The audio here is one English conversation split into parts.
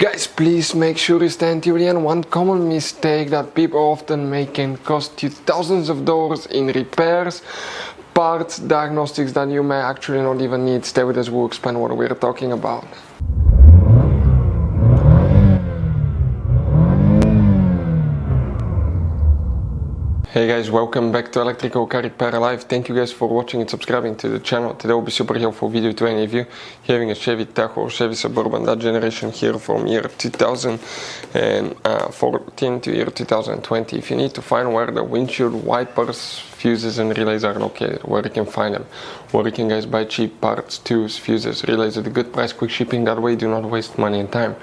Guys, please make sure you stand till the end. One common mistake that people often make can cost you thousands of dollars in repairs, parts, diagnostics that you may actually not even need. Stay with us, we'll explain what we're talking about. Hey guys, welcome back to Electrical Car Repair Live. Thank you guys for watching and subscribing to the channel. Today will be super helpful video to any of you having a Chevy Tahoe or Chevy Suburban, that generation here from year 2014 to year 2020. If you need to find where the windshield wipers, fuses and relays are located, where you can find them, where you can guys buy cheap parts, tools, fuses, relays at a good price, quick shipping, that way do not waste money and time.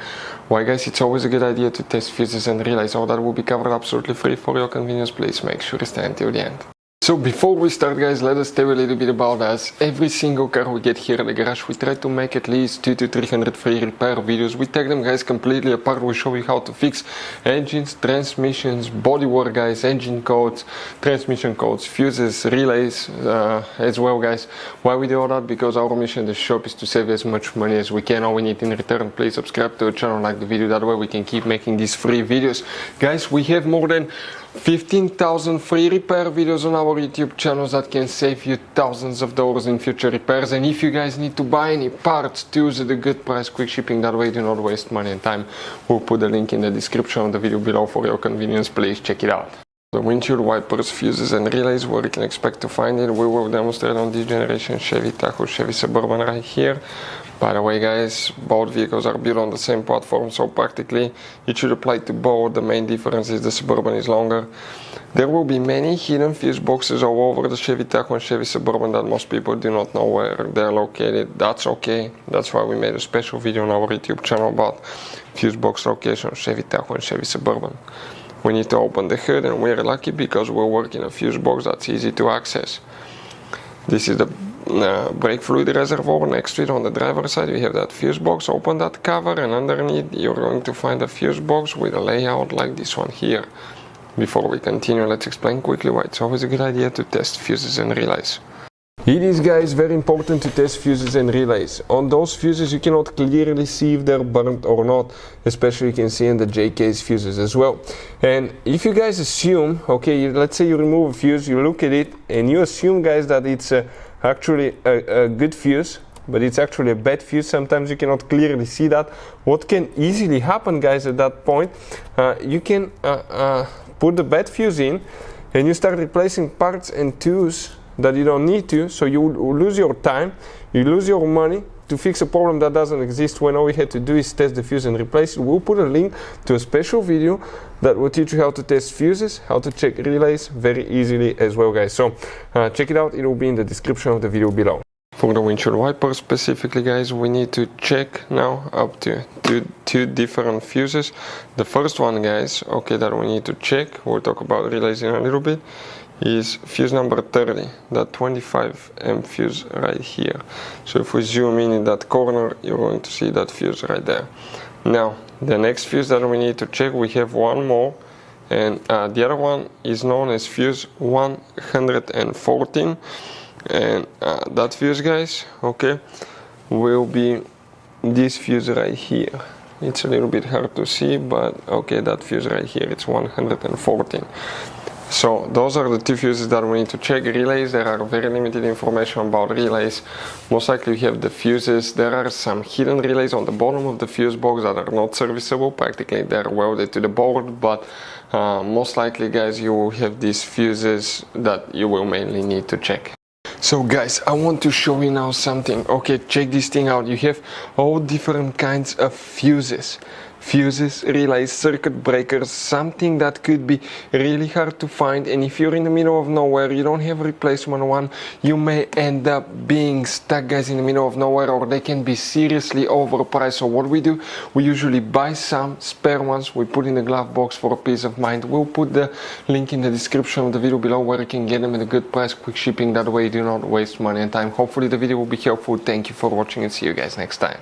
Why guys, it's always a good idea to test fuses and relays. All that will be covered absolutely free for your convenience. Please make sure you stay until the end. So before we start guys, let us tell you a little bit about us. Every single car we get here at the garage, we try to make at least 200 to 300 free repair videos. We take them guys completely apart. We show you how to fix engines, transmissions, bodywork guys, engine codes, transmission codes, fuses, relays as well guys. Why we do all that? Because our mission in the shop is to save as much money as we can. All we need in return, please subscribe to the channel, like the video, that way we can keep making these free videos. Guys, we have more than 15,000 free repair videos on our YouTube channels that can save you thousands of dollars in future repairs. And if you guys need to buy any parts, tools at a good price, quick shipping, that way do not waste money and time, we'll put the link in the description of the video below for your convenience. Please check it out. The windshield wipers, fuses and relays, where you can expect to find it, we will demonstrate on this generation Chevy Tahoe, Chevy Suburban right here. By the way guys, both vehicles are built on the same platform, so practically it should apply to both. The main difference is the Suburban is longer. There will be many hidden fuse boxes all over the Chevy Tahoe and Chevy Suburban that most people do not know where they're located. That's okay, that's why we made a special video on our YouTube channel about fuse box location of Chevy Tahoe and Chevy Suburban. We need to open the hood, and we're lucky because we're working a fuse box that's easy to access. This is the brake fluid reservoir. Next to it on the driver's side we have that fuse box. Open that cover and underneath you're going to find a fuse box with a layout like this one here. Before we continue, let's explain quickly why it's always a good idea to test fuses and relays. It is guys very important to test fuses and relays. On those fuses you cannot clearly see if they're burnt or not, especially you can see in the J-case fuses as well. And if you guys assume, okay, let's say you remove a fuse, you look at it and you assume guys that it's actually a good fuse, but it's actually a bad fuse. Sometimes you cannot clearly see that. What can easily happen guys at that point, you can put the bad fuse in and you start replacing parts and tools that you don't need to, so you lose your time, you lose your money to fix a problem that doesn't exist, when all we had to do is test the fuse and replace it. We'll put a link to a special video that will teach you how to test fuses, how to check relays very easily as well guys. So check it out, it will be in the description of the video below. For the windshield wipers specifically guys, we need to check now up to two different fuses. The first one guys, okay, that we need to check, we'll talk about relays in a little bit, is fuse number 30, that 25 fuse right here. So if we zoom in that corner, you're going to see that fuse right there. Now the next fuse that we need to check, we have one more, and the other one is known as fuse 114, and that fuse guys, okay, will be this fuse right here. It's a little bit hard to see, but okay, that fuse right here, it's 114. So those are the two fuses that we need to check. Relays, there are very limited information about relays. Most likely we have the fuses. There are some hidden relays on the bottom of the fuse box that are not serviceable. Practically they're welded to the board, but most likely guys you will have these fuses that you will mainly need to check. So guys, I want to show you now something. Okay, check this thing out. You have all different kinds of fuses. Fuses, relays, circuit breakers, something that could be really hard to find, and if you're in the middle of nowhere, you don't have a replacement one, you may end up being stuck guys in the middle of nowhere, or they can be seriously overpriced. So what we do, we usually buy some spare ones, we put in the glove box for a peace of mind. We'll put the link in the description of the video below where you can get them at a good price, quick shipping, that way you do not waste money and time. Hopefully the video will be helpful. Thank you for watching and see you guys next time.